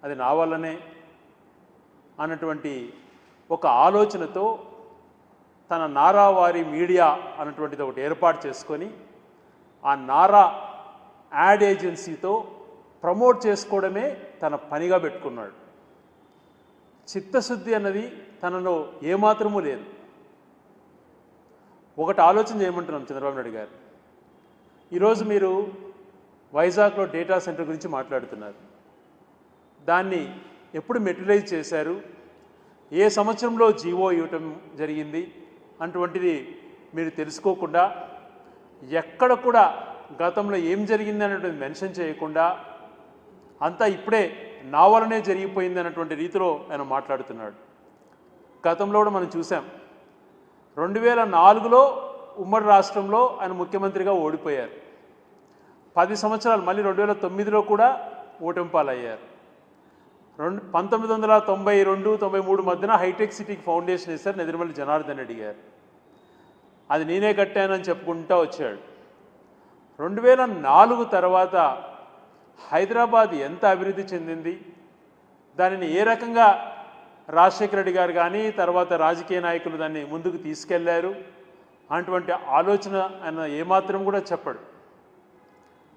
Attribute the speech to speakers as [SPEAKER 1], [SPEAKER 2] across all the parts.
[SPEAKER 1] అది నా వల్లనే అన్నటువంటి ఒక ఆలోచనతో తన నారావారి మీడియా అన్నటువంటిది ఒకటి ఏర్పాటు చేసుకొని ఆ నారా యాడ్ ఏజెన్సీతో ప్రమోట్ చేసుకోవడమే తన పనిగా పెట్టుకున్నాడు. చిత్తశుద్ధి అన్నది తనలో ఏమాత్రమూ లేదు. ఒకటి ఆలోచన చేయమంటున్నాం చంద్రబాబు నాయుడు గారు. ఈరోజు మీరు వైజాగ్లో డేటా సెంటర్ గురించి మాట్లాడుతున్నారు. దాన్ని ఎప్పుడు మెటీరియలైజ్ చేశారు, ఏ సంవత్సరంలో జీవో ఇవ్వటం జరిగింది అటువంటిది మీరు తెలుసుకోకుండా, ఎక్కడ కూడా గతంలో ఏం జరిగింది అన్నటువంటి మెన్షన్ చేయకుండా అంతా ఇప్పుడే నా వల్లనే జరిగిపోయింది అన్నటువంటి రీతిలో ఆయన మాట్లాడుతున్నాడు. గతంలో కూడా మనం చూసాం, 2004లో ఉమ్మడి రాష్ట్రంలో ఆయన ముఖ్యమంత్రిగా ఓడిపోయారు. 10 సంవత్సరాలు మళ్ళీ 2009లో కూడా ఓటమిపాలయ్యారు. 1992-93 మధ్యన హైటెక్ సిటీకి ఫౌండేషన్ వేశారు నెదిరిమల్లి జనార్దన్ రెడ్డి గారు. అది నేనే కట్టానని చెప్పుకుంటూ వచ్చాడు. 2004 తర్వాత హైదరాబాద్ ఎంత అభివృద్ధి చెందింది, దానిని ఏ రకంగా రాజశేఖర రెడ్డి గారు కానీ తర్వాత రాజకీయ నాయకులు దాన్ని ముందుకు తీసుకెళ్లారు అటువంటి ఆలోచన ఆయన ఏమాత్రం కూడా చెప్పడు.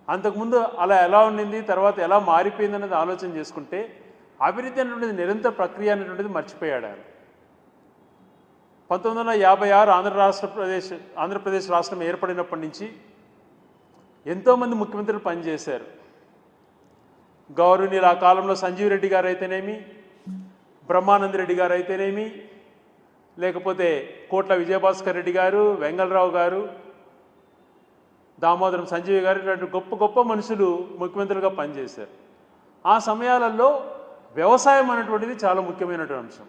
[SPEAKER 1] అంతకుముందు అలా ఎలా ఉండింది, తర్వాత ఎలా మారిపోయింది అన్నది ఆలోచన చేసుకుంటే అభివృద్ధి అనేటువంటిది నిరంతర ప్రక్రియ అనేటువంటిది మర్చిపోయాడు ఆయన. 1956 ఆంధ్రప్రదేశ్ రాష్ట్రం ఏర్పడినప్పటి నుంచి ఎంతోమంది ముఖ్యమంత్రులు పనిచేశారు. గౌరవనీయులు ఆ కాలంలో సంజీవ్ రెడ్డి గారు అయితేనేమి, బ్రహ్మానంద రెడ్డి గారు అయితేనేమి, లేకపోతే కోట్ల విజయభాస్కర్ రెడ్డి గారు, వెంగళరావు గారు, దామోదరం సంజీవ్ గారు, ఇలాంటి గొప్ప గొప్ప మనుషులు ముఖ్యమంత్రులుగా పనిచేశారు. ఆ సమయాలలో వ్యవసాయం అనేటువంటిది చాలా ముఖ్యమైనటువంటి అంశం.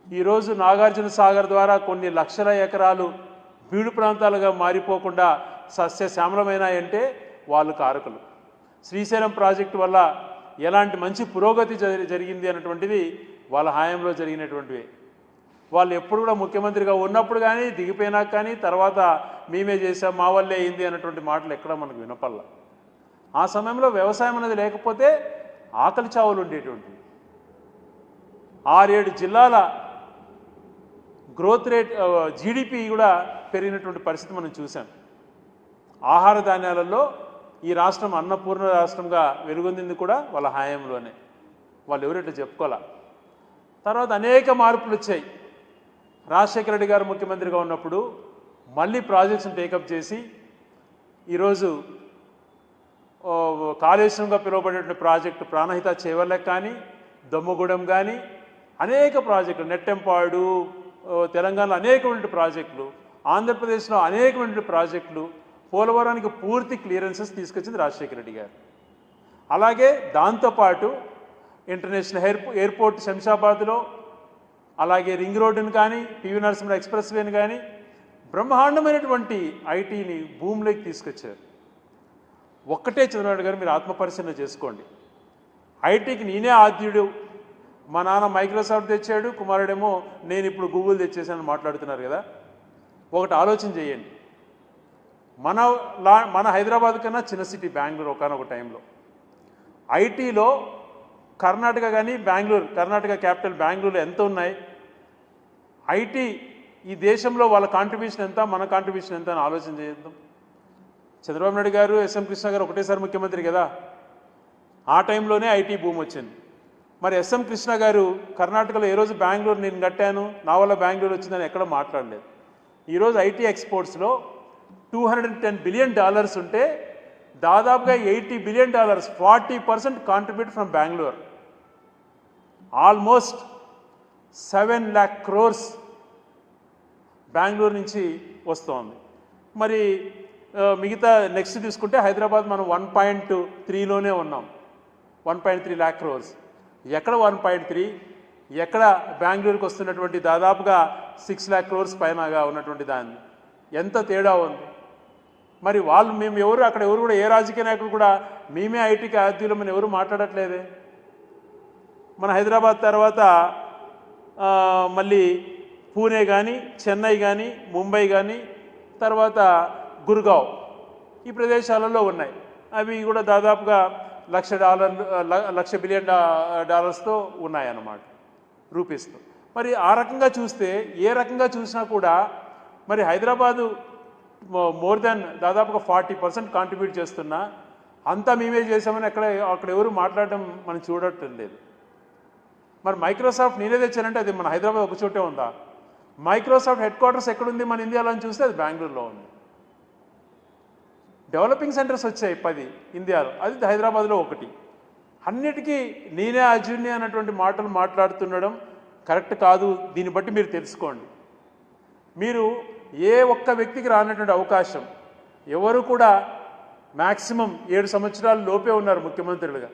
[SPEAKER 1] ఈరోజు నాగార్జున సాగర్ ద్వారా కొన్ని లక్షల ఎకరాలు బీడు ప్రాంతాలుగా మారిపోకుండా సస్యశ్యామలమైనాయంటే వాళ్ళు కారకులు. శ్రీశైలం ప్రాజెక్టు వల్ల ఎలాంటి మంచి పురోగతి జరిగింది అన్నటువంటిది వాళ్ళ హయాంలో జరిగినటువంటివి. వాళ్ళు ఎప్పుడు కూడా ముఖ్యమంత్రిగా ఉన్నప్పుడు కానీ దిగిపోయినాక కానీ తర్వాత మేమే చేసాం మా వల్లే అయింది అన్నటువంటి మాటలు ఎక్కడ మనకు వినపల్ల. ఆ సమయంలో వ్యవసాయం అనేది లేకపోతే ఆకలి చావులు ఉండేటువంటివి. 6-7 జిల్లాల గ్రోత్ రేట్ జీడిపి కూడా పెరిగినటువంటి పరిస్థితి మనం చూసాం. ఆహార ధాన్యాలలో ఈ రాష్ట్రం అన్నపూర్ణ రాష్ట్రంగా వెలుగొందింది కూడా వాళ్ళ హయాంలోనే. వాళ్ళు ఎవరైతే చెప్పుకోవాలా. తర్వాత అనేక మార్పులు వచ్చాయి. రాజశేఖర రెడ్డి గారు ముఖ్యమంత్రిగా ఉన్నప్పుడు మళ్ళీ ప్రాజెక్ట్స్ని టేకప్ చేసి ఈరోజు కాళేశ్వరంగా పిలువబడేటువంటి ప్రాజెక్టు ప్రాణహిత చేవల్లెక్ కానీ, దొమ్మగూడెం కానీ అనేక ప్రాజెక్టులు, నెట్టెంపాడు, తెలంగాణలో అనేకమైన ప్రాజెక్టులు, ఆంధ్రప్రదేశ్లో అనేకమైన ప్రాజెక్టులు, పోలవరానికి పూర్తి క్లియరెన్సెస్ తీసుకొచ్చింది రాజశేఖర రెడ్డి గారు. అలాగే దాంతోపాటు ఇంటర్నేషనల్ ఎయిర్పోర్ట్ శంషాబాద్లో, అలాగే రింగ్ రోడ్డును కానీ, పివి నరసింహ ఎక్స్ప్రెస్ వేని కానీ బ్రహ్మాండమైనటువంటి ఐటీని భూమిలోకి తీసుకొచ్చారు. ఒక్కటే చంద్రబాబు గారు మీరు ఆత్మపరిశీలన చేసుకోండి. ఐటీకి నేనే ఆద్యుడు, మా నాన్న మైక్రోసాఫ్ట్ తెచ్చాడు, కుమారుడేమో నేను ఇప్పుడు గూగుల్ తెచ్చేసానని మాట్లాడుతున్నారు కదా. ఒకటి ఆలోచన చేయండి. మన హైదరాబాద్ కన్నా చిన్న సిటీ బెంగళూరు ఒకనొక టైంలో ఐటీలో కర్ణాటక కానీ బెంగళూరు, కర్ణాటక క్యాపిటల్ బెంగళూరులో ఎంత ఉన్నాయి? ఐటీ ఈ దేశంలో వాళ్ళ కాంట్రిబ్యూషన్ ఎంత, మన కాంట్రిబ్యూషన్ ఎంత అని ఆలోచన చేద్దాం. చంద్రబాబు నాయుడు గారు, ఎస్ఎం కృష్ణ గారు ఒకటేసారి ముఖ్యమంత్రి కదా, ఆ టైంలోనే ఐటీ భూమి వచ్చింది. మరి ఎస్ఎం కృష్ణ గారు కర్ణాటకలో ఏ రోజు బెంగళూరు నేను కట్టాను, నా వల్ల బెంగళూరు వచ్చిందని ఎక్కడ మాట్లాడలేదు. ఈరోజు ఐటీ ఎక్స్పోర్ట్స్లో $210 బిలియన్ ఉంటే దాదాపుగా $80 billion 40% contribute from Bengaluru. Almost 7 lakh crores Bengaluru నుంచి వస్తోంది. మరి మిగతా నెక్స్ట్ తీసుకుంటే హైదరాబాద్ మనం 1.3లోనే ఉన్నాం, 1.3 lakh crores. ఎక్కడ 1.3, ఎక్కడ బెంగళూరుకి వస్తున్నటువంటి దాదాపుగా 6 lakh crores పైనగా ఉన్నటువంటి దాన్ని ఎంత తేడా ఉంది. మరి వాళ్ళు మేము ఎవరు అక్కడ ఎవరు కూడా ఏ రాజకీయ నాయకులు కూడా మేమే ఐటీకి ఆద్యులమని ఎవరు మాట్లాడట్లేదే. మన హైదరాబాద్ తర్వాత మళ్ళీ పూణే కానీ, చెన్నై కానీ, ముంబై కానీ, తర్వాత గుర్గావ్ ఈ ప్రదేశాలలో ఉన్నాయి. అవి కూడా దాదాపుగా 1,00,000 బిలియన్ డాలర్స్తో ఉన్నాయన్నమాట, రూపీస్తో. మరి ఆ రకంగా చూస్తే ఏ రకంగా చూసినా కూడా మరి హైదరాబాదు మోర్ దాన్ దాదాపుగా 40% కాంట్రిబ్యూట్ చేస్తున్నా అంతా మేమే చేసామని అక్కడ ఎవరు మాట్లాడడం మనం చూడటం లేదు. మరి మైక్రోసాఫ్ట్ నేనే తెచ్చానంటే అది మన హైదరాబాద్ ఒక చోటే ఉందా? మైక్రోసాఫ్ట్ హెడ్ క్వార్టర్స్ ఎక్కడుంది మన ఇండియాలో అని చూస్తే అది బెంగళూరులో ఉంది. డెవలపింగ్ సెంటర్స్ వచ్చాయి 10 ఇండియాలో, అది హైదరాబాద్లో 1. అన్నిటికీ నేనే అర్జున్ని అన్నటువంటి మాటలు మాట్లాడుతుండడం కరెక్ట్ కాదు. దీన్ని బట్టి మీరు తెలుసుకోండి. మీరు ఏ ఒక్క వ్యక్తికి రానటువంటి అవకాశం, ఎవరు కూడా మ్యాక్సిమం 7 సంవత్సరాల లోపే ఉన్నారు ముఖ్యమంత్రులుగా.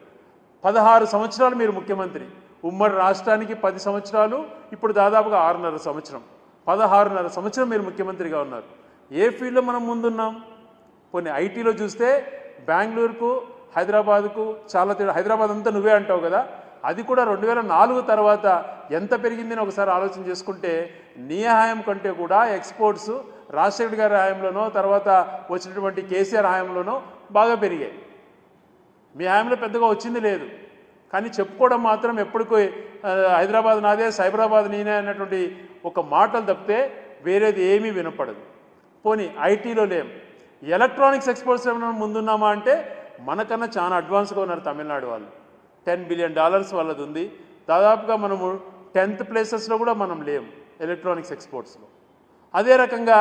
[SPEAKER 1] 16 సంవత్సరాలు మీరు ముఖ్యమంత్రి, ఉమ్మడి రాష్ట్రానికి 10 సంవత్సరాలు, ఇప్పుడు దాదాపుగా 6.5 సంవత్సరం, 16.5 సంవత్సరం మీరు ముఖ్యమంత్రిగా ఉన్నారు. ఏ ఫీల్డ్లో మనం ముందున్నాం? కొన్ని ఐటీలో చూస్తే బెంగళూరుకు హైదరాబాద్కు చాలా తేడా. హైదరాబాద్ అంతా నువ్వే అంటావు కదా, అది కూడా 2004 తర్వాత ఎంత పెరిగిందని ఒకసారి ఆలోచన చేసుకుంటే నీ హయాం కంటే కూడా ఎక్స్పోర్ట్స్ రాజశేఖర్ గారి హయాంలోనో తర్వాత వచ్చినటువంటి కేసీఆర్ హయాంలోనో బాగా పెరిగాయి. మీ హయాంలో పెద్దగా వచ్చింది లేదు, కానీ చెప్పుకోవడం మాత్రం ఎప్పటికో హైదరాబాద్ నాదే, సైబరాబాద్ నేనే అన్నటువంటి ఒక మాటలు తప్పితే వేరేది ఏమీ వినపడదు. పోనీ ఐటీలో లేం, ఎలక్ట్రానిక్స్ ఎక్స్పోర్ట్స్ ఏమైనా ముందున్నామా అంటే మనకన్నా చాలా అడ్వాన్స్గా ఉన్నారు తమిళనాడు వాళ్ళు. $10 బిలియన్ వాళ్ళది ఉంది. దాదాపుగా మనము 10th ప్లేసెస్లో కూడా మనం లేము ఎలక్ట్రానిక్స్ ఎక్స్పోర్ట్స్లో. అదే రకంగా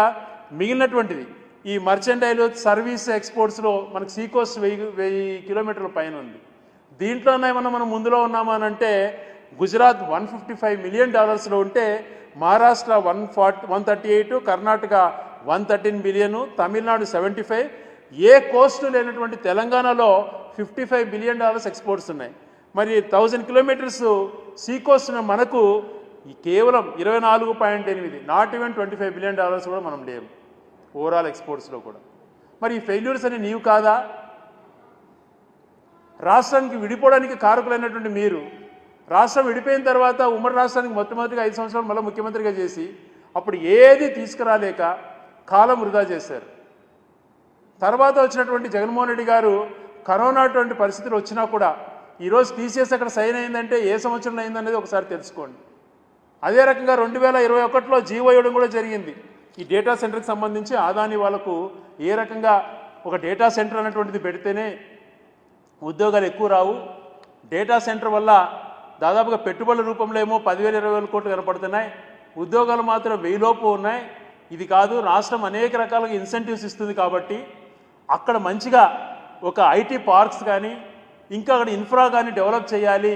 [SPEAKER 1] మిగిలినటువంటిది ఈ మర్చెంటైల్ సర్వీస్ ఎక్స్పోర్ట్స్లో మనకు సీకోస్ట్ 1000 కిలోమీటర్ల పైన ఉంది. దీంట్లోనే మనం ముందులో ఉన్నామా అని అంటే గుజరాత్ $155 మిలియన్ ఉంటే మహారాష్ట్ర 138, కర్ణాటక 113 బిలియన్, తమిళనాడు 75, ఏ కోస్టు లేనటువంటి తెలంగాణలో $55 బిలియన్ ఎక్స్పోర్ట్స్ ఉన్నాయి. మరి 1000 కిలోమీటర్స్ సీ కోస్ట్ మనకు కేవలం 24.8, నాట్ ఈవెన్ $25 బిలియన్ కూడా మనం లేము ఓవరాల్ ఎక్స్పోర్ట్స్లో కూడా. మరి ఈ ఫెయిల్యూర్స్ అని నీవు కాదా? రాష్ట్రానికి విడిపోవడానికి కారకులైనటువంటి మీరు రాష్ట్రం విడిపోయిన తర్వాత ఉమ్మడి రాష్ట్రానికి మొట్టమొదటిగా 5 సంవత్సరాలు మళ్ళీ ముఖ్యమంత్రిగా చేసి అప్పుడు ఏది తీసుకురాలేక కాలం వృధా చేశారు. తర్వాత వచ్చినటువంటి జగన్మోహన్ రెడ్డి గారు కరోనా అటువంటి పరిస్థితులు వచ్చినా కూడా ఈరోజు టీసీఎస్ అక్కడ సైన్ అయిందంటే ఏ సంవత్సరంలో అయిందనేది ఒకసారి తెలుసుకోండి. అదే రకంగా 2021లో జీవో ఇవ్వడం కూడా జరిగింది. ఈ డేటా సెంటర్కి సంబంధించి అదానీ వాళ్ళకు ఏ రకంగా ఒక డేటా సెంటర్ అనేటువంటిది పెడితేనే ఉద్యోగాలు ఎక్కువ రావు, డేటా సెంటర్ వల్ల దాదాపుగా పెట్టుబడుల రూపంలో ఏమో 10,000-20,000 కోట్లు కనపడుతున్నాయి, ఉద్యోగాలు మాత్రం 1000 లోపు ఉన్నాయి. ఇది కాదు, రాష్ట్రం అనేక రకాలుగా ఇన్సెంటివ్స్ ఇస్తుంది కాబట్టి అక్కడ మంచిగా ఒక ఐటీ పార్క్స్ కానీ ఇంకా అక్కడ ఇన్ఫ్రా కానీ డెవలప్ చేయాలి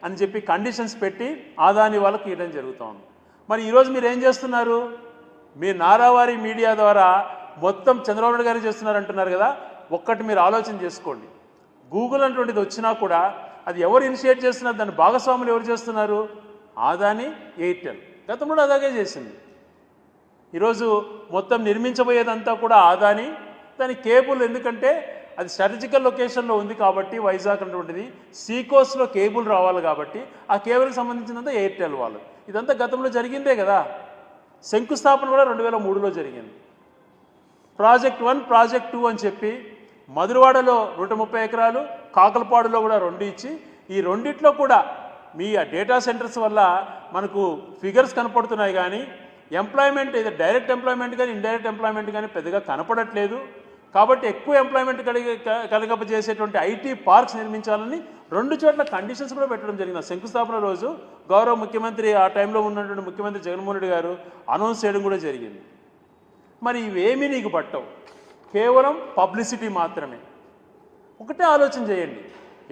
[SPEAKER 1] అని చెప్పి కండిషన్స్ పెట్టి అదానీ వాళ్ళకి ఇవ్వడం జరుగుతూ ఉంది. మరి ఈరోజు మీరు ఏం చేస్తున్నారు? మీ నారావారి మీడియా ద్వారా మొత్తం చంద్రబాబు నాయుడు గారు చేస్తున్నారు అంటున్నారు కదా. ఒక్కటి మీరు ఆలోచన చేసుకోండి, గూగుల్ అటువంటిది వచ్చినా కూడా అది ఎవరు ఇనిషియేట్ చేస్తున్నారు, దాని భాగస్వాములు ఎవరు చేస్తున్నారు? అదానీ, ఎయిర్టెల్. గతంలో అలాగే చేసింది. ఈరోజు మొత్తం నిర్మించబోయేదంతా కూడా అదానీ. దాని కేబుల్ ఎందుకంటే అది స్ట్రాటజికల్ లొకేషన్లో ఉంది కాబట్టి వైజాగ్ అటువంటిది, సీకోస్ట్లో కేబుల్ రావాలి కాబట్టి ఆ కేబుల్కి సంబంధించినంత ఎయిర్టెల్ వాళ్ళు. ఇదంతా గతంలో జరిగిందే కదా. శంకుస్థాపన కూడా 2003లో జరిగింది. ప్రాజెక్ట్ 1, ప్రాజెక్ట్ 2 అని చెప్పి మధురవాడలో 130 ఎకరాలు, కాకలపాడులో కూడా 2 ఇచ్చి ఈ రెండిట్లో కూడా మీ డేటా సెంటర్స్ వల్ల మనకు ఫిగర్స్ కనపడుతున్నాయి కానీ ఎంప్లాయ్మెంట్, ఇది డైరెక్ట్ ఎంప్లాయ్మెంట్ కానీ ఇండైరెక్ట్ ఎంప్లాయ్మెంట్ కానీ పెద్దగా కనపడట్లేదు. కాబట్టి ఎక్కువ ఎంప్లాయ్మెంట్ కలగజేసేటువంటి ఐటీ పార్క్స్ నిర్మించాలని 2 చోట్ల కండిషన్స్ కూడా పెట్టడం జరిగింది. శంకుస్థాపన రోజు గౌరవ ముఖ్యమంత్రి, ఆ టైంలో ఉన్నటువంటి ముఖ్యమంత్రి జగన్మోహన్ రెడ్డి గారు అనౌన్స్ చేయడం కూడా జరిగింది. మరి ఇవేమీ నీకు పట్టవు, కేవలం పబ్లిసిటీ మాత్రమే. ఒకటే ఆలోచన చేయండి,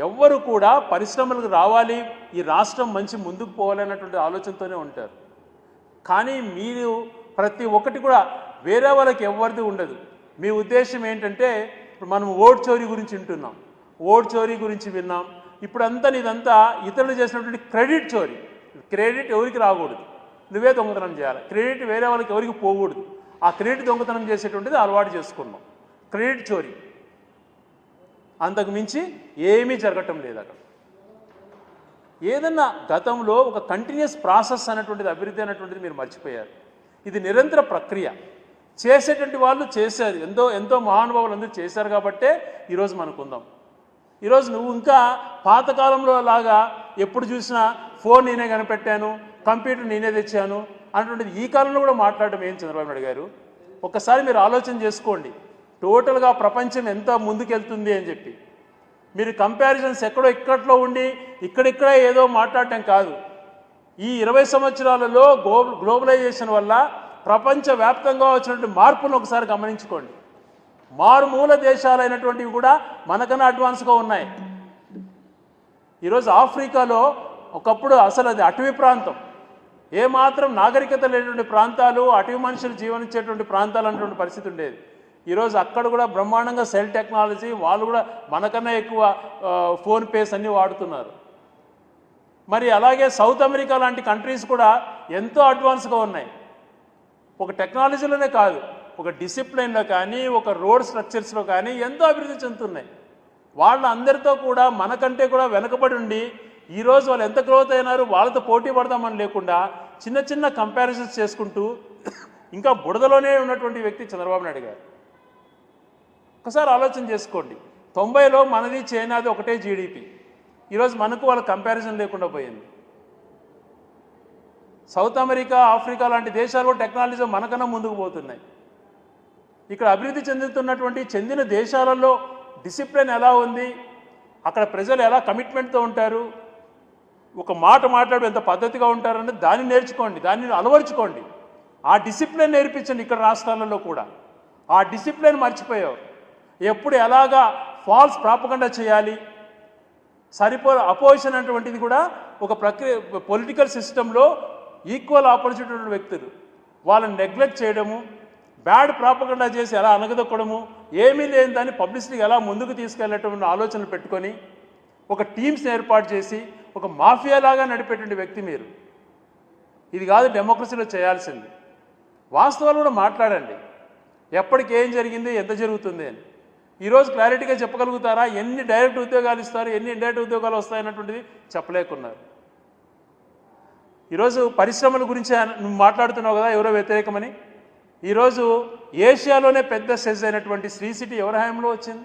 [SPEAKER 1] ఎవ్వరు కూడా పరిశ్రమలకు రావాలి, ఈ రాష్ట్రం మంచి ముందుకు పోవాలన్నటువంటి ఆలోచనతోనే ఉంటారు. కానీ మీరు ప్రతి ఒక్కటి కూడా వేరే వాళ్ళకి ఎవరిది ఉండదు. మీ ఉద్దేశం ఏంటంటే ఇప్పుడు మనం ఓట్ చోరీ గురించి వింటున్నాం, ఓట్ చోరీ గురించి విన్నాం. ఇప్పుడంతా ఇదంతా ఇతరులు చేసినటువంటి క్రెడిట్ చోరీ. క్రెడిట్ ఎవరికి రాకూడదు, నువ్వే దొంగతనం చేయాలి. క్రెడిట్ వేరే వాళ్ళకి ఎవరికి పోకూడదు. ఆ క్రెడిట్ దొంగతనం చేసేటువంటిది అలవాటు చేసుకున్నాం, క్రెడిట్ చోరీ. అంతకు మించి ఏమీ జరగటం లేదు అక్కడ. ఏదన్నా గతంలో ఒక కంటిన్యూస్ ప్రాసెస్ అనేటువంటిది, అభివృద్ధి అనేటువంటిది మీరు మర్చిపోయారు. ఇది నిరంతర ప్రక్రియ. చేసేటువంటి వాళ్ళు చేశారు, ఎంతో మహానుభావులు అందరూ చేశారు కాబట్టే ఈరోజు మనకుందాం. ఈరోజు నువ్వు ఇంకా పాతకాలంలో లాగా ఎప్పుడు చూసినా ఫోన్ నేనే కనిపెట్టాను, కంప్యూటర్ నేనే తెచ్చాను అన్నటువంటిది ఈ కాలంలో కూడా మాట్లాడడం ఏం చంద్రబాబు నాయుడు గారు? ఒక్కసారి మీరు ఆలోచన చేసుకోండి, టోటల్గా ప్రపంచం ఎంత ముందుకెళ్తుంది అని చెప్పి. మీరు కంపారిజన్స్ ఇక్కట్లో ఉండి ఇక్కడిక్కడ ఏదో మాట్లాడటం కాదు. ఈ 20 సంవత్సరాలలో గ్లోబలైజేషన్ వల్ల ప్రపంచవ్యాప్తంగా వచ్చినటువంటి మార్పులను ఒకసారి గమనించుకోండి. మారుమూల దేశాలైనటువంటివి కూడా మనకన్నా అడ్వాన్స్గా ఉన్నాయి. ఈరోజు ఆఫ్రికాలో ఒకప్పుడు అసలు అది అటవీ ప్రాంతం, ఏమాత్రం నాగరికత లేనటువంటి ప్రాంతాలు, అటవీ మనుషులు జీవనించేటువంటి ప్రాంతాలు అనేటువంటి పరిస్థితి ఉండేది. ఈరోజు అక్కడ కూడా బ్రహ్మాండంగా సెల్ టెక్నాలజీ, వాళ్ళు కూడా మనకన్నా ఎక్కువ ఫోన్ పేస్ అన్నీ వాడుతున్నారు. మరి అలాగే సౌత్ అమెరికా లాంటి కంట్రీస్ కూడా ఎంతో అడ్వాన్స్గా ఉన్నాయి. ఒక టెక్నాలజీలోనే కాదు, ఒక డిసిప్లిన్లో కానీ, ఒక రోడ్ స్ట్రక్చర్స్లో కానీ ఎంతో అభివృద్ధి చెందుతున్నాయి. వాళ్ళందరితో కూడా మనకంటే కూడా వెనకబడి ఉండి ఈరోజు వాళ్ళు ఎంత గ్రోత్ అయినారు, వాళ్ళతో పోటీ పడదామని లేకుండా చిన్న చిన్న కంపారిజన్స్ చేసుకుంటూ ఇంకా బుడదలోనే ఉన్నటువంటి వ్యక్తి చంద్రబాబు నాయుడు గారు. ఒకసారి ఆలోచన చేసుకోండి, 90లో మనది చైనాది ఒకటే జీడిపి, ఈరోజు మనకు వాళ్ళ కంపారిజన్ లేకుండా పోయింది. సౌత్ అమెరికా, ఆఫ్రికా లాంటి దేశాలు టెక్నాలజీ మనకన్నా ముందుకు పోతున్నాయి. ఇక్కడ అభివృద్ధి చెందిన దేశాలలో డిసిప్లిన్ ఎలా ఉంది, అక్కడ ప్రజలు ఎలా కమిట్మెంట్తో ఉంటారు, ఒక మాట మాట్లాడు ఎంత పద్ధతిగా ఉంటారని దాన్ని నేర్చుకోండి, దాన్ని అలవరుచుకోండి. ఆ డిసిప్లిన్ నేర్పించండి. ఇక్కడ రాష్ట్రాలలో కూడా ఆ డిసిప్లిన్ మర్చిపోయావు. ఎప్పుడు ఎలాగా ఫాల్స్ ప్రాపగండా చేయాలి, అపోజిషన్ అటువంటిది కూడా ఒక ప్రక్రియ, పొలిటికల్ సిస్టంలో ఈక్వల్ ఆపర్చునిటీ ఉన్న వ్యక్తులు వాళ్ళని నెగ్లెక్ట్ చేయడము, బ్యాడ్ ప్రాపగండా చేసి ఎలా అనగదొక్కడము, ఏమీ లేని దాన్ని పబ్లిసిటీకి ఎలా ముందుకు తీసుకెళ్లటం ఆలోచనలు పెట్టుకొని ఒక టీమ్స్ని ఏర్పాటు చేసి ఒక మాఫియాలాగా నడిపేటువంటి వ్యక్తి మీరు. ఇది కాదు డెమోక్రసీలో చేయాల్సింది. వాస్తవాలు కూడా మాట్లాడండి, ఎప్పటికి ఏం జరిగింది, ఎంత జరుగుతుంది అని. ఈరోజు క్లారిటీగా చెప్పగలుగుతారా? ఎన్ని డైరెక్ట్ ఉద్యోగాలు ఇస్తారు, ఎన్ని ఇండైరెక్ట్ ఉద్యోగాలు వస్తాయన్నటువంటిది చెప్పలేకున్నారు. ఈరోజు పరిశ్రమల గురించి నువ్వు మాట్లాడుతున్నావు కదా, ఎవరో వ్యతిరేకమని. ఈరోజు ఏషియాలోనే పెద్ద సెజ్ అయినటువంటి శ్రీ సిటీ ఎవరి హయాంలో వచ్చింది?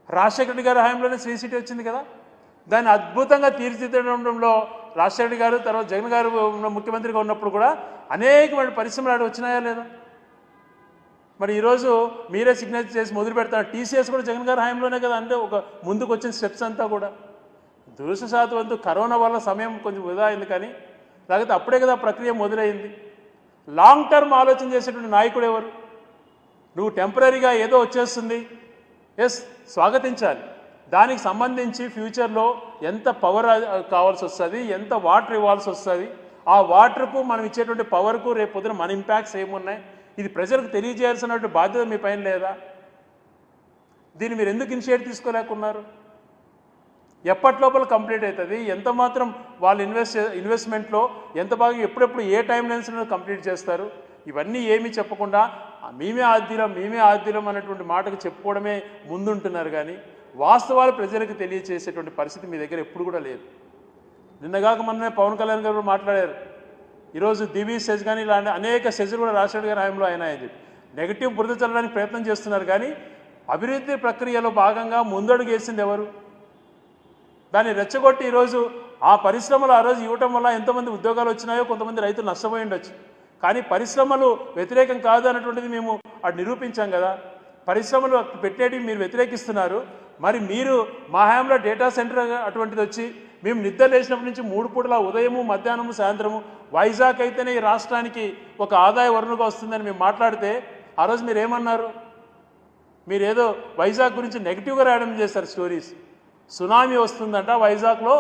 [SPEAKER 1] రాజశేఖర రెడ్డి గారి హయాంలోనే శ్రీ సిటీ వచ్చింది కదా. దాన్ని అద్భుతంగా తీర్చిదిద్దడంలో రాజశేఖర రెడ్డి గారు, తర్వాత జగన్ గారు ముఖ్యమంత్రిగా ఉన్నప్పుడు కూడా అనేకమైన పరిశ్రమలు వచ్చినాయా లేదా? మరి ఈరోజు మీరే సిగ్నేచర్ చేసి మొదలు పెడతారు. టీసీఎస్ కూడా జగన్ గారి హయాంలోనే కదా, అంటే ఒక ముందుకు వచ్చిన స్టెప్స్ అంతా కూడా. దురదృష్టవశాత్తు కరోనా వల్ల సమయం కొంచెం వృధా అయింది, కానీ లేకపోతే అప్పుడే కదా ప్రక్రియ మొదలైంది. లాంగ్ టర్మ్ ఆలోచన చేసేటువంటి నాయకుడు ఎవరు? నువ్వు టెంపరీగా ఏదో వచ్చేస్తుంది, ఎస్ స్వాగతించాలి. దానికి సంబంధించి ఫ్యూచర్లో ఎంత పవర్ కావాల్సి వస్తుంది, ఎంత వాటర్ ఇవ్వాల్సి వస్తుంది, ఆ వాటర్కు మనం ఇచ్చేటువంటి పవర్కు రేపు పొద్దున మన ఇంపాక్ట్స్ ఏమున్నాయి, ఇది ప్రజలకు తెలియజేయాల్సినటువంటి బాధ్యత మీ పైన లేదా? దీన్ని మీరు ఎందుకు ఇనిషియేట్ తీసుకోలేకున్నారు? ఎప్పటిలోపల కంప్లీట్ అవుతుంది, ఎంత మాత్రం వాళ్ళు ఇన్వెస్ట్మెంట్లో ఎంత బాగా ఎప్పుడెప్పుడు ఏ టైం లైన్స్లో కంప్లీట్ చేస్తారు, ఇవన్నీ ఏమీ చెప్పకుండా మేమే ఆద్యులం అన్నటువంటి మాటకు చెప్పుకోవడమే ముందుంటున్నారు. కానీ వాస్తవాలు ప్రజలకు తెలియచేసేటువంటి పరిస్థితి మీ దగ్గర ఎప్పుడు కూడా లేదు. నిన్నగాక మొన్ననే పవన్ కళ్యాణ్ గారు మాట్లాడారు, ఈరోజు దివీ సెజ్ కానీ ఇలాంటి అనేక సెజ్లు కూడా రాజశేఖర్ గారి హయాంలో అయినాయని చెప్పి నెగిటివ్ బురద చల్లడానికి ప్రయత్నం చేస్తున్నారు. కానీ అభివృద్ధి ప్రక్రియలో భాగంగా ముందడుగు వేసింది ఎవరు? దాన్ని రెచ్చగొట్టి ఈరోజు ఆ పరిశ్రమలు ఆ రోజు ఇవ్వటం వల్ల ఎంతమంది ఉద్యోగాలు వచ్చినాయో, కొంతమంది రైతులు నష్టపోయి ఉండొచ్చు. కానీ పరిశ్రమలు వ్యతిరేకం కాదు అన్నటువంటిది మేము అటు నిరూపించాం కదా. పరిశ్రమలు పెట్టేటివి మీరు వ్యతిరేకిస్తున్నారు, మరి మీరు మా హయాంలో డేటా సెంటర్ అటువంటిది వచ్చి మేము నిద్ర లేచినప్పటి నుంచి 3 పూటల ఉదయము, మధ్యాహ్నము, సాయంత్రము వైజాగ్ అయితేనే ఈ రాష్ట్రానికి ఒక ఆదాయ వనరుగా వస్తుందని మేము మాట్లాడితే ఆ రోజు మీరు ఏమన్నారు? మీరేదో వైజాగ్ గురించి నెగిటివ్గా రాయడం చేశారు స్టోరీస్. సునామీ వస్తుందంట, వైజాగ్లో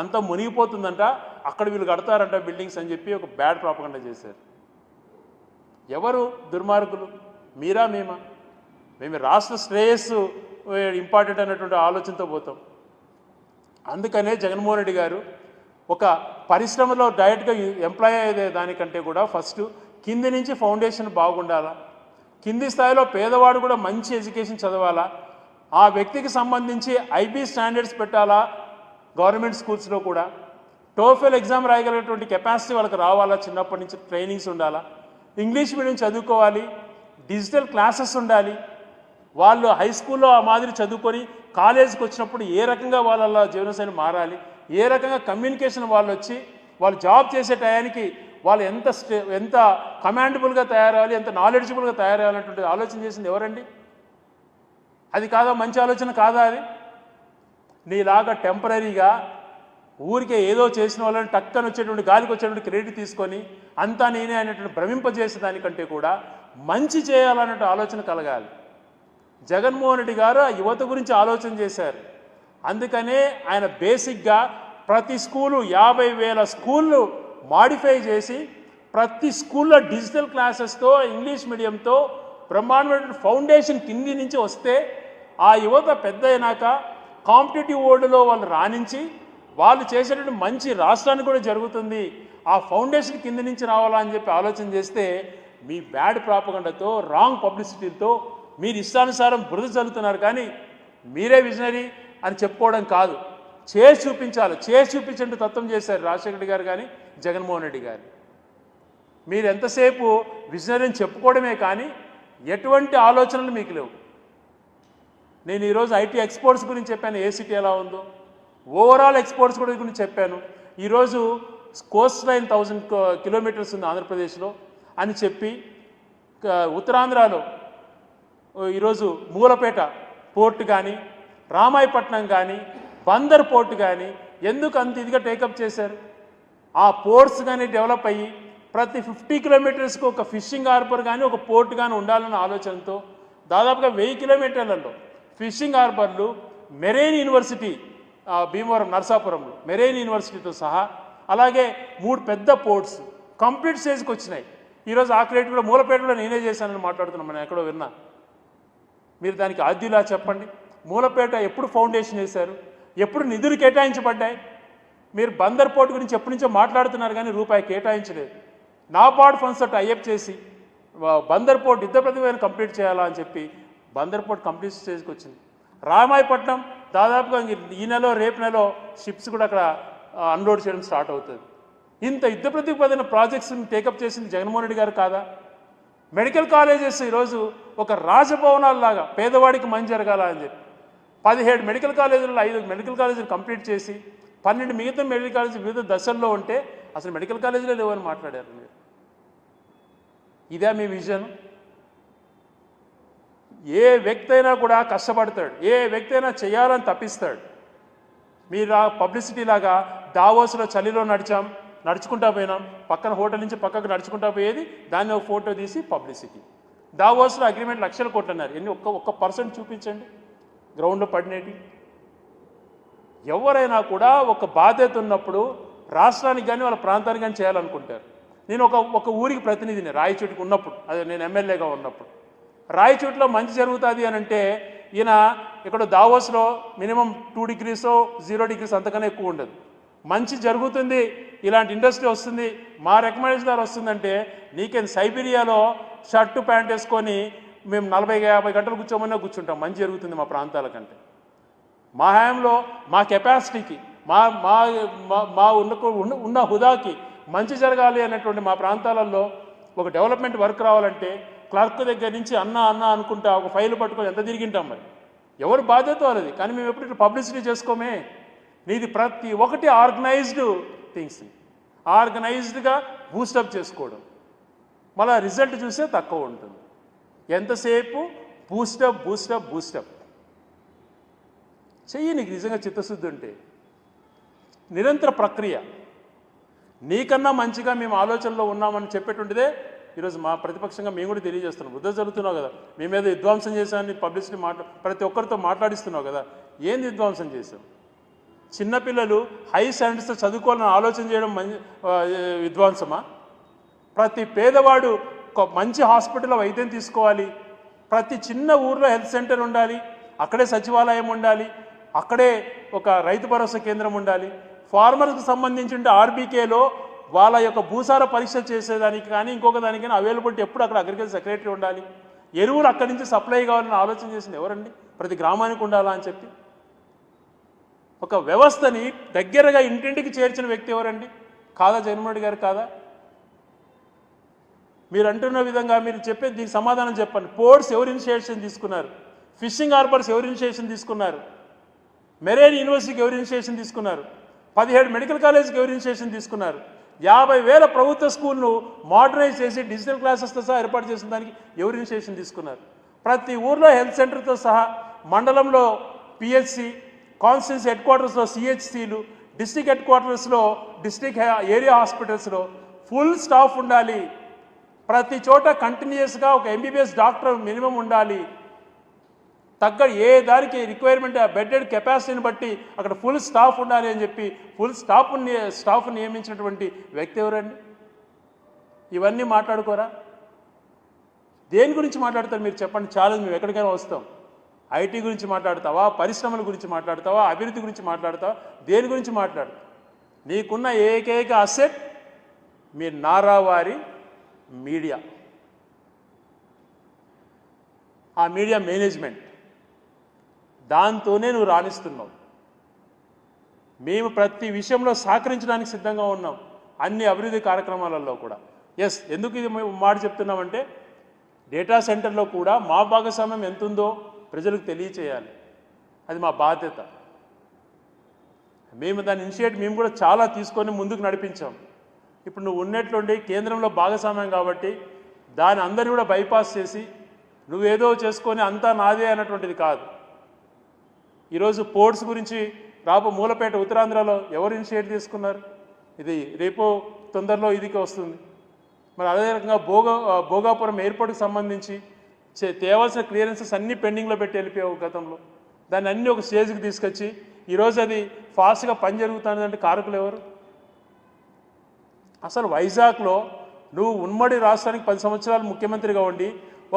[SPEAKER 1] అంత మునిగిపోతుందంట, అక్కడ వీళ్ళు కడతారంట బిల్డింగ్స్ అని చెప్పి ఒక బ్యాడ్ ప్రాపగండా చేశారు. ఎవరు దుర్మార్గులు? మీరా మేమా? మేము రాష్ట్ర శ్రేయస్సు ఇంపార్టెంట్ అన్నటువంటి ఆలోచనతో పోతాం. అందుకనే జగన్మోహన్ రెడ్డి గారు ఒక పరిశ్రమలో డైరెక్ట్గా ఎంప్లాయ్ అయ్యే దానికంటే కూడా ఫస్ట్ కింది నుంచి ఫౌండేషన్ బాగుండాలా, కింది స్థాయిలో పేదవాడు కూడా మంచి ఎడ్యుకేషన్ చదవాలా, ఆ వ్యక్తికి సంబంధించి ఐబీ స్టాండర్డ్స్ పెట్టాలా, గవర్నమెంట్ స్కూల్స్లో కూడా టోఫెల్ ఎగ్జామ్ రాయగలిగినటువంటి కెపాసిటీ వాళ్ళకి రావాలా, చిన్నప్పటి నుంచి ట్రైనింగ్స్ ఉండాలా, ఇంగ్లీష్ మీడియం చదువుకోవాలి, డిజిటల్ క్లాసెస్ ఉండాలి, వాళ్ళు హై స్కూల్లో ఆ మాదిరి చదువుకొని కాలేజీకి వచ్చినప్పుడు ఏ రకంగా వాళ్ళ జీవనశైలి మారాలి, ఏ రకంగా కమ్యూనికేషన్ వాళ్ళు వచ్చి వాళ్ళు జాబ్ చేసే టయానికి వాళ్ళు ఎంత కమాండబుల్గా తయారవ్వాలి, ఎంత నాలెడ్జబుల్గా తయారవ్వాలనేటువంటి ఆలోచన చేసింది ఎవరండి? అది కాదా మంచి ఆలోచన కాదా అది? నీలాగా టెంపరీగా ఊరికే ఏదో చేసిన వాళ్ళని టక్కన వచ్చేటువంటి గాలికి వచ్చేటువంటి క్రెడిట్ తీసుకొని అంతా నేనే అనేటువంటి భ్రమింపజేసే దానికంటే కూడా మంచి చేయాలన్నట్టు ఆలోచన కలగాలి. జగన్మోహన్ రెడ్డి గారు ఆ యువత గురించి ఆలోచన చేశారు. అందుకనే ఆయన బేసిక్గా ప్రతి స్కూలు 50,000 స్కూళ్ళు మాడిఫై చేసి ప్రతి స్కూల్లో డిజిటల్ క్లాసెస్తో ఇంగ్లీష్ మీడియంతో బ్రహ్మాండమైన ఫౌండేషన్ కింది నుంచి వస్తే ఆ యువత పెద్ద అయినాక కాంపిటేటివ్ వరల్డ్లో వాళ్ళు రాణించి వాళ్ళు చేసేటువంటి మంచి రాష్ట్రానికి కూడా జరుగుతుంది. ఆ ఫౌండేషన్ కింద నుంచి రావాలా అని చెప్పి ఆలోచన చేస్తే మీ బ్యాడ్ ప్రాపగండతో రాంగ్ పబ్లిసిటీతో మీరు ఇష్టానుసారం బురద చల్లుతున్నారు. కానీ మీరే విజనరీ అని చెప్పుకోవడం కాదు, చేసి చూపించాలి. చేసి చూపించే తత్వం చేశారు రాజశేఖర రెడ్డి గారు కానీ జగన్మోహన్ రెడ్డి గారు. మీరు ఎంతసేపు విజనరీ అని చెప్పుకోవడమే కానీ ఎటువంటి ఆలోచనలు మీకు లేవు. నేను ఈరోజు ఐటీ ఎక్స్పోర్ట్స్ గురించి చెప్పాను, ఏ సిటీ ఎలా ఉందో, ఓవరాల్ ఎక్స్పోర్ట్స్ గురించి చెప్పాను. ఈరోజు కోస్ట్ లైన్ 1000 కిలోమీటర్స్ ఉంది ఆంధ్రప్రదేశ్లో అని చెప్పి ఉత్తరాంధ్రలో ఈరోజు మూలపేట పోర్ట్ కానీ రామాయపట్నం కానీ బందర్ పోర్ట్ కానీ ఎందుకు అంత ఇదిగా టేకప్ చేశారు? ఆ పోర్ట్స్ కానీ డెవలప్ అయ్యి ప్రతి 50 కిలోమీటర్స్కి ఒక ఫిషింగ్ హార్బర్ కానీ ఒక పోర్ట్ కానీ ఉండాలన్న ఆలోచనతో దాదాపుగా 1000 కిలోమీటర్లలో ఫిషింగ్ హార్బర్లు, మెరైన్ యూనివర్సిటీ భీమవరం నరసాపురంలో మెరైన్ యూనివర్సిటీతో సహా అలాగే 3 పెద్ద పోర్ట్స్ కంప్లీట్ స్టేజ్కి వచ్చినాయి. ఈరోజు ఆ క్రెడిట్ కూడా మూలపేటలో నేనే చేశానని మాట్లాడుతున్నాం. మనం ఎక్కడో విన్నా. మీరు దానికి ఆద్యులా చెప్పండి. మూలపేట ఎప్పుడు ఫౌండేషన్ వేశారు? ఎప్పుడు నిధులు కేటాయించబడ్డాయి? మీరు బందర్ పోర్ట్ గురించి ఎప్పటి నుంచో మాట్లాడుతున్నారు కానీ రూపాయి కేటాయించలేదు. నాబార్డ్ ఫండ్స్ తోటి అయ్యప్ చేసి బందర్ పోర్ట్ యుద్ధ ప్రతిభను కంప్లీట్ చేయాలా అని చెప్పి బందర్ పోర్ట్ కంప్లీట్ స్టేజ్కి వచ్చింది. రామాయపట్నం దాదాపుగా ఈ నెల రేపు నెల షిప్స్ కూడా అక్కడ అన్లోడ్ చేయడం స్టార్ట్ అవుతుంది. ఇంత యుద్ధ ప్రతిపాదన ప్రాజెక్ట్స్ని టేకప్ చేసింది జగన్మోహన్ రెడ్డి గారు కాదా? మెడికల్ కాలేజెస్ ఈరోజు ఒక రాజభవనాల్లాగా పేదవాడికి మంచి జరగాల అని చెప్పి 17 మెడికల్ కాలేజీలలో 5 మెడికల్ కాలేజీలు కంప్లీట్ చేసి 12 మిగతా మెడికల్ కాలేజీ వివిధ దశల్లో ఉంటే అసలు మెడికల్ కాలేజీలో లేవని మాట్లాడారు మీరు. ఇదే మీ విజన్? ఏ వ్యక్తి అయినా కూడా కష్టపడతాడు, ఏ వ్యక్తి అయినా చేయాలని తప్పిస్తాడు. మీరు ఆ పబ్లిసిటీ లాగా దావోస్లో చలిలో నడుచుకుంటా పోయినాం, పక్కన హోటల్ నుంచి పక్కకు నడుచుకుంటా పోయేది, దాన్ని ఒక ఫోటో తీసి పబ్లిసిటీ. దావోస్లో అగ్రిమెంట్ 1,00,000 కోట్లు అన్నారు. ఎన్ని ఒక్క పర్సెంట్ చూపించండి గ్రౌండ్లో పడినేటి. ఎవరైనా కూడా ఒక బాధ్యత ఉన్నప్పుడు రాష్ట్రానికి కానీ వాళ్ళ ప్రాంతానికి కానీ చేయాలనుకుంటారు. నేను ఒక ఊరికి ప్రతినిధిని రాయచోటికి ఉన్నప్పుడు, అదే నేను ఎమ్మెల్యేగా ఉన్నప్పుడు, రాయచోటిలో మంచి జరుగుతుంది అని అంటే ఈయన ఇక్కడ దావోస్లో మినిమం 2 డిగ్రీసో 0 డిగ్రీస్ అంతకన్నా ఎక్కువ ఉండదు. మంచి జరుగుతుంది, ఇలాంటి ఇండస్ట్రీ వస్తుంది, మా రికమెండేషన్ ద్వారా వస్తుందంటే నీకేం సైబీరియాలో షర్టు ప్యాంట్ వేసుకొని మేము 40-50 గంటలు కూర్చోమన్నా కూర్చుంటాం. మంచి జరుగుతుంది మా ప్రాంతాల కంటే. మా హయాంలో మా కెపాసిటీకి మా మా మా ఉన్న హుదాకి మంచి జరగాలి అనేటువంటి మా ప్రాంతాలలో ఒక డెవలప్మెంట్ వర్క్ రావాలంటే క్లర్క్ దగ్గర నుంచి అన్న అనుకుంటా ఒక ఫైల్ పట్టుకొని ఎంత తిరిగింటాం. మరి ఎవరు బాధ్యత వాళ్ళది. కానీ మేము ఎప్పుడు ఇట్లా పబ్లిసిటీ చేసుకోమే. నీది ప్రతి ఒక్కటి ఆర్గనైజ్డ్ థింగ్స్, ఆర్గనైజ్డ్గా బూస్టప్ చేసుకోవడం, మళ్ళీ రిజల్ట్ చూస్తే తక్కువ ఉంటుంది. ఎంతసేపు బూస్టప్ చెయ్యి. నీకు నిజంగా చిత్తశుద్ధి ఉంటే నిరంతర ప్రక్రియ. నీకన్నా మంచిగా మేము ఆలోచనలో ఉన్నామని చెప్పేటువంటిదే ఈరోజు మా ప్రతిపక్షంగా మేము కూడా తెలియజేస్తున్నాం. వృద్ధ జరుగుతున్నావు కదా, మేమేదో విధ్వంసం చేశామని పబ్లిసిటీ ప్రతి ఒక్కరితో మాట్లాడిస్తున్నావు కదా. ఏంది విధ్వంసం చేశాం? చిన్నపిల్లలు హై స్టాండర్డ్స్తో చదువుకోవాలని ఆలోచన చేయడం విధ్వంసమా? ప్రతి పేదవాడు ఒక మంచి హాస్పిటల్లో వైద్యం తీసుకోవాలి, ప్రతి చిన్న ఊర్లో హెల్త్ సెంటర్ ఉండాలి, అక్కడే సచివాలయం ఉండాలి, అక్కడే ఒక రైతు భరోసా కేంద్రం ఉండాలి, ఫార్మర్స్కి సంబంధించి ఆర్బీకేలో వాళ్ళ యొక్క భూసార పరీక్ష చేసేదానికి కానీ ఇంకొక దానికైనా అవైలబిలిటీ ఎప్పుడు అక్కడ అగ్రికల్చర్ సెక్రటరీ ఉండాలి, ఎరువులు అక్కడి నుంచి సప్లై కావాలని ఆలోచన చేసింది ఎవరండి? ప్రతి గ్రామానికి ఉండాలా అని చెప్పి ఒక వ్యవస్థని దగ్గరగా ఇంటింటికి చేర్చిన వ్యక్తి ఎవరండి? కాదా జగన్మోహన్ రెడ్డి గారు కాదా? మీరు అంటున్న విధంగా మీరు చెప్పేది దీనికి సమాధానం చెప్పండి. పోర్ట్స్ ఎవరు ఇనిషియేషన్ తీసుకున్నారు? ఫిషింగ్ హార్బర్స్ ఎవరు ఇనిషియేషన్ తీసుకున్నారు? మెరైన్ యూనివర్సిటీకి ఎవరు ఇనిషియేషన్ తీసుకున్నారు? 17 మెడికల్ కాలేజ్కి ఎవరు ఇనిషియేషన్ తీసుకున్నారు? 50,000 ప్రభుత్వ స్కూల్ను మోడర్నైజ్ చేసి డిజిటల్ క్లాసెస్తో సహా ఏర్పాటు చేసిన దానికి ఎవరు ఇనిషియేషన్ తీసుకున్నారు? ప్రతి ఊర్లో హెల్త్ సెంటర్తో సహా, మండలంలో పిహెచ్సి, కాన్స్టిట్యూన్సీ హెడ్ క్వార్టర్స్లో సిహెచ్సిలు, డిస్ట్రిక్ట్ హెడ్ క్వార్టర్స్లో డిస్ట్రిక్ట్ ఏరియా హాస్పిటల్స్లో ఫుల్ స్టాఫ్ ఉండాలి. ప్రతి చోట కంటిన్యూస్గా ఒక ఎంబీబీఎస్ డాక్టర్ మినిమం ఉండాలి. తగ్గ ఏ దానికి రిక్వైర్మెంట్ బెడెడ్ కెపాసిటీని బట్టి అక్కడ ఫుల్ స్టాఫ్ ఉండాలి అని చెప్పి ఫుల్ స్టాఫ్ నియమించినటువంటి వ్యక్తి ఎవరండి? ఇవన్నీ మాట్లాడుకోరా? దేని గురించి మాట్లాడతారు మీరు చెప్పండి? ఛాలెంజ్, మేము ఎక్కడికైనా వస్తాం. ఐటీ గురించి మాట్లాడతావా? పరిశ్రమల గురించి మాట్లాడతావా? అభివృద్ధి గురించి మాట్లాడతావా? దేని గురించి మాట్లాడతావు? నీకున్న ఏకైక అసెట్ మీ నారావారి మీడియా, ఆ మీడియా మేనేజ్మెంట్. దాంతోనే నువ్వు రాణిస్తున్నావు. మేము ప్రతి విషయంలో సహకరించడానికి సిద్ధంగా ఉన్నాం, అన్ని అభివృద్ధి కార్యక్రమాలలో కూడా. ఎస్, ఎందుకు ఇది మాట చెప్తున్నామంటే, డేటా సెంటర్లో కూడా మా భాగస్వామ్యం ఎంతుందో ప్రజలకు తెలియచేయాలి. అది మా బాధ్యత. మేము దాని ఇనిషియేటివ్ మేము కూడా చాలా తీసుకొని ముందుకు నడిపించాం. ఇప్పుడు నువ్వు ఉన్నట్లుండి కేంద్రంలో భాగస్వామ్యం కాబట్టి దాని అందరినీ కూడా బైపాస్ చేసి నువ్వేదో చేసుకొని అంతా నాదే అన్నటువంటిది కాదు. ఈరోజు పోర్ట్స్ గురించి మూలపేట ఉత్తరాంధ్రలో ఎవరు ఇనిషియేట్ తీసుకున్నారు? ఇది రేపో తొందరలో ఇదికి వస్తుంది. మరి అదే రకంగా భోగాపురం ఎయిర్పోర్ట్కి సంబంధించి తేవాల్సిన క్లియరెన్సెస్ అన్నీ పెండింగ్లో పెట్టి వెళ్ళిపోయావు గతంలో. దాన్ని అన్నీ ఒక స్టేజ్కి తీసుకొచ్చి ఈరోజు అది ఫాస్ట్గా పని జరుగుతుందంటే కారకులు ఎవరు? అసలు వైజాగ్లో నువ్వు ఉమ్మడి రాష్ట్రానికి 10 సంవత్సరాలు ముఖ్యమంత్రిగా ఉండి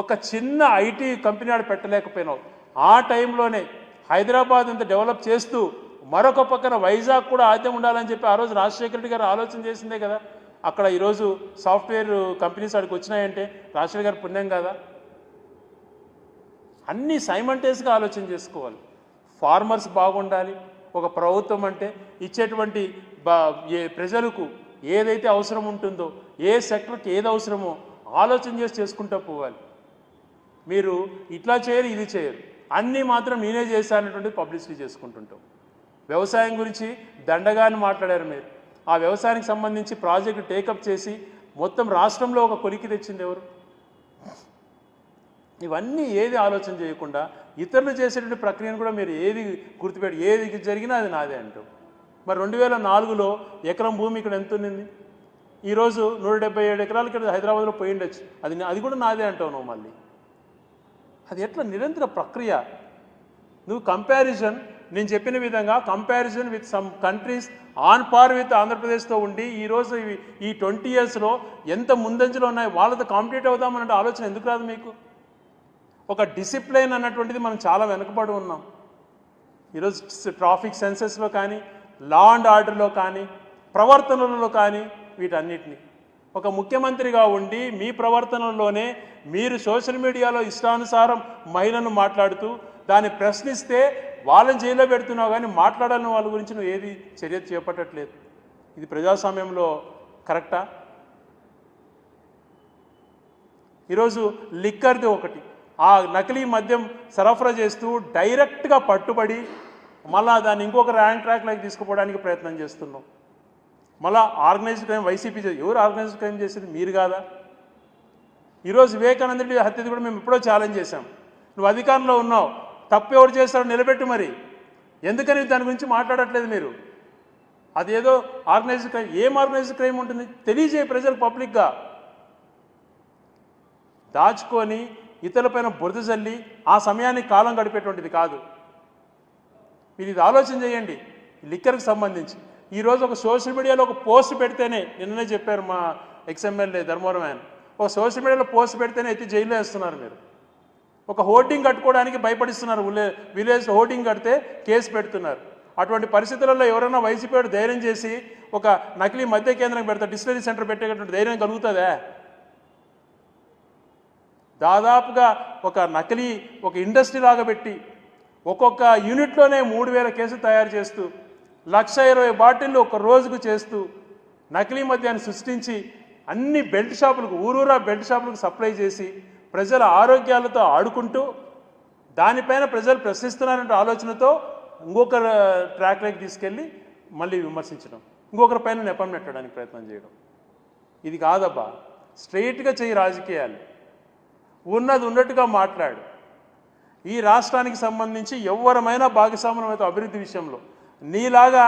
[SPEAKER 1] ఒక చిన్న ఐటీ కంపెనీ ఆడ పెట్టలేకపోయినావు. ఆ టైంలోనే హైదరాబాద్ అంతా డెవలప్ చేస్తూ మరొక పక్కన వైజాగ్ కూడా ఆద్యం ఉండాలని చెప్పి ఆ రోజు రాజశేఖర రెడ్డి గారు ఆలోచన చేసిందే కదా. అక్కడ ఈరోజు సాఫ్ట్వేర్ కంపెనీస్ అక్కడికి వచ్చినాయంటే రాజశేఖర గారి పుణ్యం కదా. అన్నీ సైమల్టేనియస్గా ఆలోచన చేసుకోవాలి. ఫార్మర్స్ బాగుండాలి. ఒక ప్రభుత్వం అంటే ఇచ్చేటువంటి ప్రజలకు ఏదైతే అవసరం ఉంటుందో, ఏ సెక్టర్కి ఏది అవసరమో ఆలోచన చేసి చేసుకుంటూ పోవాలి. మీరు ఇట్లా చేయరు, ఇది చేయరు, అన్నీ మాత్రం నేనే చేశానటువంటి పబ్లిసిటీ చేసుకుంటుంటాం. వ్యవసాయం గురించి దండగాని మాట్లాడారు మీరు. ఆ వ్యవసాయానికి సంబంధించి ప్రాజెక్టు టేకప్ చేసి మొత్తం రాష్ట్రంలో ఒక కొలికి తెచ్చింది ఎవరు? ఇవన్నీ ఏది ఆలోచన చేయకుండా ఇతరులు చేసేటువంటి ప్రక్రియను కూడా మీరు ఏది గుర్తుపెట్టి ఏది జరిగినా అది నాదే అంటాం. మరి 2004లో ఎకరం భూమి ఇక్కడ ఎంత ఉన్నింది? ఈరోజు 177 ఎకరాలు ఇక్కడ హైదరాబాద్లో పోయి ఉండొచ్చు. అది కూడా నాదే అంటావు నువ్వు. మళ్ళీ అది ఎట్లా నిరంతర ప్రక్రియ? నువ్వు కంపారిజన్, నేను చెప్పిన విధంగా comparison with some countries on par with ఆంధ్రప్రదేశ్తో ఉండి ఈరోజు ఈ 20 ఇయర్స్లో ఎంత ముందంజలో ఉన్నాయి, వాళ్ళతో కాంపిటేట్ అవుదామన్నట్టు ఆలోచన ఎందుకు రాదు మీకు? ఒక డిసిప్లైన్ అన్నటువంటిది మనం చాలా వెనుకబడి ఉన్నాం. ఈరోజు ట్రాఫిక్ సెన్సెస్లో కానీ, లా అండ్ ఆర్డర్లో కానీ, ప్రవర్తనలలో కానీ, వీటన్నిటినీ ఒక ముఖ్యమంత్రిగా ఉండి మీ ప్రవర్తనలోనే మీరు సోషల్ మీడియాలో ఇష్టానుసారం మహిళను మాట్లాడుతూ దాన్ని ప్రశ్నిస్తే వాళ్ళని జైల్లో పెడుతున్నావు, కానీ మాట్లాడాలని వాళ్ళ గురించి నువ్వు ఏది చర్య చేపట్టట్లేదు. ఇది ప్రజాస్వామ్యంలో కరెక్టా? ఈరోజు లిక్కర్ది ఒకటి, ఆ నకిలీ మద్యం సరఫరా చేస్తూ డైరెక్ట్గా పట్టుబడి మళ్ళా దాన్ని ఇంకొక ర్యాంక్ ట్రాక్లోకి తీసుకుపోవడానికి ప్రయత్నం చేస్తున్నాం. మళ్ళా ఆర్గనైజ్డ్ క్రైమ్ వైసీపీ ఎవరు ఆర్గనైజ్డ్ క్రైమ్ చేసేది? మీరు కాదా? ఈరోజు వివేకానంద రెడ్డి హత్యది కూడా మేము ఎప్పుడో ఛాలెంజ్ చేశాం. నువ్వు అధికారంలో ఉన్నావు, తప్పు ఎవరు చేస్తారో నిలబెట్టు. మరి ఎందుకని దాని గురించి మాట్లాడట్లేదు మీరు? అదేదో ఆర్గనైజ్డ్ క్రైమ్, ఏం ఆర్గనైజ్డ్ క్రైమ్ ఉంటుంది తెలియజేయ ప్రజలు పబ్లిక్గా. దాచుకొని ఇతరులపైన బురద జల్లి ఆ సమయానికి కాలం గడిపేటువంటిది కాదు. మీరు ఇది ఆలోచన చేయండి. లిక్కర్కి సంబంధించి ఈరోజు ఒక సోషల్ మీడియాలో ఒక పోస్ట్ పెడితేనే, నిన్ననే చెప్పారు మా ఎక్స్ఎమ్మెల్యే ధర్మవరం ఆయన, ఒక సోషల్ మీడియాలో పోస్ట్ పెడితేనే ఎత్తి జైల్లో వేస్తున్నారు. మీరు ఒక హోర్డింగ్ కట్టుకోవడానికి భయపడిస్తున్నారు. విలేజ్లో హోర్డింగ్ కడితే కేసు పెడుతున్నారు. అటువంటి పరిస్థితులలో ఎవరైనా వైసీపీ వాడు ధైర్యం చేసి ఒక నకిలీ మద్య కేంద్రం పెడతారు, డిస్టిలరీ సెంటర్ పెట్టేటువంటి ధైర్యం కలుగుతుందా? దాదాపుగా ఒక నకిలీ ఒక ఇండస్ట్రీ లాగా పెట్టి ఒక్కొక్క యూనిట్లోనే 3000 కేసులు తయారు చేస్తూ 1,20,000 బాటిళ్ళు ఒక రోజుకు చేస్తూ నకిలీ మద్యాన్ని సృష్టించి అన్ని బెల్ట్ షాపులకు, ఊరూరా బెల్ట్ షాపులకు సప్లై చేసి ప్రజల ఆరోగ్యాలతో ఆడుకుంటూ దానిపైన ప్రజలు ప్రశ్నిస్తున్నారంటే ఆలోచనతో ఇంకొక ట్రాక్లోకి తీసుకెళ్ళి మళ్ళీ విమర్శించడం, ఇంకొకరి పైన నెపం పెట్టడానికి ప్రయత్నం చేయడం. ఇది కాదబ్బా, స్ట్రైట్గా చెయ్యి రాజకీయాలు, ఉన్నది ఉన్నట్టుగా మాట్లాడు. ఈ రాష్ట్రానికి సంబంధించి ఎవరమైనా భాగస్వామ్యం అయితే అభివృద్ధి విషయంలో నీలాగా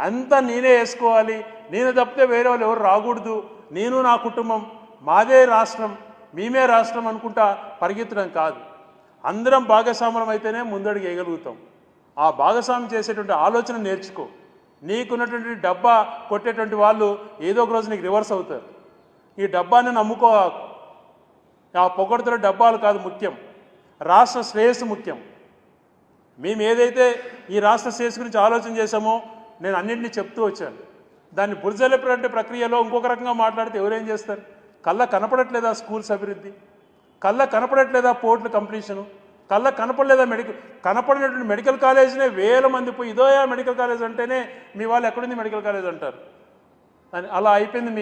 [SPEAKER 1] అంతా నేనే వేసుకోవాలి, నేను తప్పితే వేరే వాళ్ళు ఎవరు రాకూడదు, నేను నా కుటుంబం మాదే రాష్ట్రం మేమే రాష్ట్రం అనుకుంటా పరిగెత్తడం కాదు. అందరం భాగస్వామ్యం అయితేనే ముందడుగు వేయగలుగుతాం. ఆ భాగస్వామ్యం చేసేటువంటి ఆలోచన నేర్చుకో. నీకున్నటువంటి డబ్బా కొట్టేటువంటి వాళ్ళు ఏదో ఒక రోజు నీకు రివర్స్ అవుతారు. ఈ డబ్బాని నమ్ముకో. ఆ పొగడుతున్న డబ్బాలు కాదు ముఖ్యం, రాష్ట్ర శ్రేయస్సు ముఖ్యం. మేము ఏదైతే ఈ రాష్ట్ర శ్రేయస్సు గురించి ఆలోచన చేశామో నేను అన్నింటినీ చెప్తూ వచ్చాను. దాన్ని బురజలేపే ప్రక్రియలో ఇంకొక రకంగా మాట్లాడితే ఎవరేం చేస్తారు? కళ్ళ కనపడట్లేదా స్కూల్స్ అభివృద్ధి? కళ్ళ కనపడట్లేదా పోర్టుల కంప్లీషను? కళ్ళ కనపడలేదా కనపడినటువంటి మెడికల్ కాలేజీనే వేల మంది పోయి ఇదోయా మెడికల్ కాలేజ్ అంటేనే మీ వాళ్ళు ఎక్కడుంది మెడికల్ కాలేజ్ అంటారు. అలా అయిపోయింది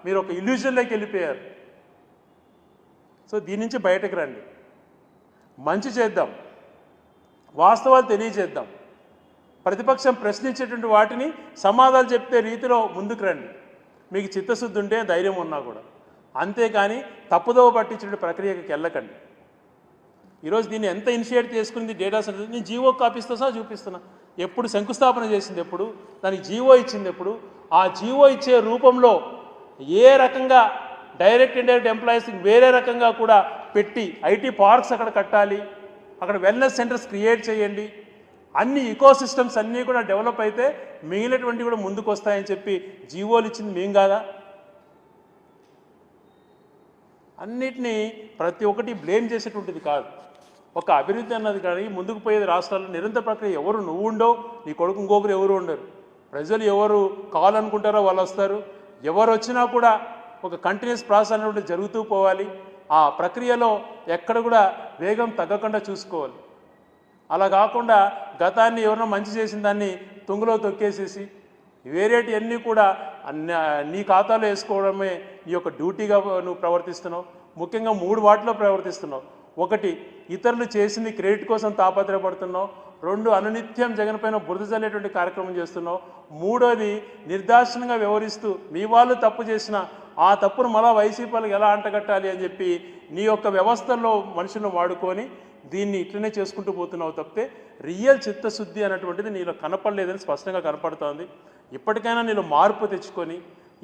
[SPEAKER 1] మీరు ఒక ఇల్యూజన్లోకి వెళ్ళిపోయారు. సో దీని నుంచి బయటకు రండి, మంచి చేద్దాం, వాస్తవాలు తెలియజేద్దాం. ప్రతిపక్షం ప్రశ్నించేటువంటి వాటిని సమాధానాలు చెప్తే రీతిలో ముందుకు రండి. మీకు చిత్తశుద్ధి ఉంటే ధైర్యం ఉన్నా కూడా, అంతేకాని తప్పుదోవ పట్టించే ప్రక్రియకి వెళ్ళకండి. ఈరోజు దీన్ని ఎంత ఇనిషియేట్ చేసుకుంది డేటా సెంటర్, నేను జీవో కాపిస్తా సహా చూపిస్తున్నా. ఎప్పుడు శంకుస్థాపన చేసింది, ఎప్పుడు దానికి జీవో ఇచ్చింది, ఎప్పుడు ఆ జీవో ఇచ్చే రూపంలో ఏ రకంగా డైరెక్ట్ ఇండైరెక్ట్ ఎంప్లాయీస్ వేరే రకంగా కూడా పెట్టి ఐటీ పార్క్స్ అక్కడ కట్టాలి, అక్కడ వెల్నెస్ సెంటర్స్ క్రియేట్ చేయండి, అన్ని ఈకోసిస్టమ్స్ అన్నీ కూడా డెవలప్ అయితే మిగిలినటువంటి కూడా ముందుకు వస్తాయని చెప్పి జీవోలు ఇచ్చింది మేం కాదా? అన్నిటినీ ప్రతి ఒక్కటి బ్లేమ్ చేసేటువంటిది కాదు. ఒక అభివృద్ధి అన్నది కానీ ముందుకు పోయేది రాష్ట్రాల్లో నిరంతర ప్రక్రియ. ఎవరు నువ్వు ఉండవు, నీ కొడుకు ఇంకొకరు ఎవరు ఉండరు. ప్రజలు ఎవరు కావాలనుకుంటారో వాళ్ళు వస్తారు. ఎవరు వచ్చినా కూడా ఒక కంటిన్యూస్ ప్రాసెస్ అనేటువంటి జరుగుతూ పోవాలి. ఆ ప్రక్రియలో ఎక్కడ కూడా వేగం తగ్గకుండా చూసుకోవాలి. అలా కాకుండా గతాన్ని ఎవరైనా మంచి చేసిన దాన్ని తుంగలో తొక్కేసేసి వేరేటి అన్నీ కూడా నీ ఖాతాలో వేసుకోవడమే నీ యొక్క డ్యూటీగా నువ్వు ప్రవర్తిస్తున్నావు. ముఖ్యంగా 3 వాటిలో ప్రవర్తిస్తున్నావు. 1, ఇతరులు చేసింది క్రెడిట్ కోసం తాపత్రయపడుతున్నావు. 2, అనునిత్యం జగన్ పైన బురద జల్లేటువంటి కార్యక్రమం చేస్తున్నావు. 3వది, నిర్దాక్షిణంగా వ్యవహరిస్తూ మీ వాళ్ళు తప్పు చేసిన ఆ తప్పును మళ్ళా వైసీపీలకు ఎలా అంటగట్టాలి అని చెప్పి నీ యొక్క వ్యవస్థల్లో మనుషులను వాడుకొని దీన్ని ఇట్లనే చేసుకుంటూ పోతున్నావు తప్పితే రియల్ చిత్తశుద్ధి అనేటువంటిది నీలో కనపడలేదని స్పష్టంగా కనపడుతోంది. ఇప్పటికైనా నీలో మార్పు తెచ్చుకొని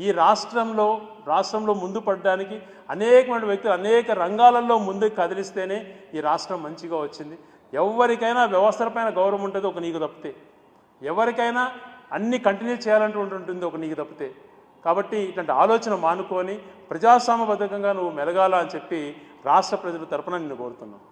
[SPEAKER 1] ఈ రాష్ట్రంలో ముందు పడడానికి అనేకమైన వ్యక్తులు అనేక రంగాలలో ముందుకు కదిలిస్తేనే ఈ రాష్ట్రం మంచిగా వచ్చింది. ఎవరికైనా వ్యవస్థలపైన గౌరవం ఉంటుంది ఒక నీకు తప్పితే, ఎవరికైనా అన్ని కంటిన్యూ చేయాలంటూ ఉంటుంది ఒక నీకు తప్పితే. కాబట్టి ఇట్లాంటి ఆలోచన మానుకొని ప్రజాస్వామ్యబద్ధంగా నువ్వు మెలగాల అని చెప్పి రాష్ట్ర ప్రజల తరపున నిన్ను కోరుతున్నాను.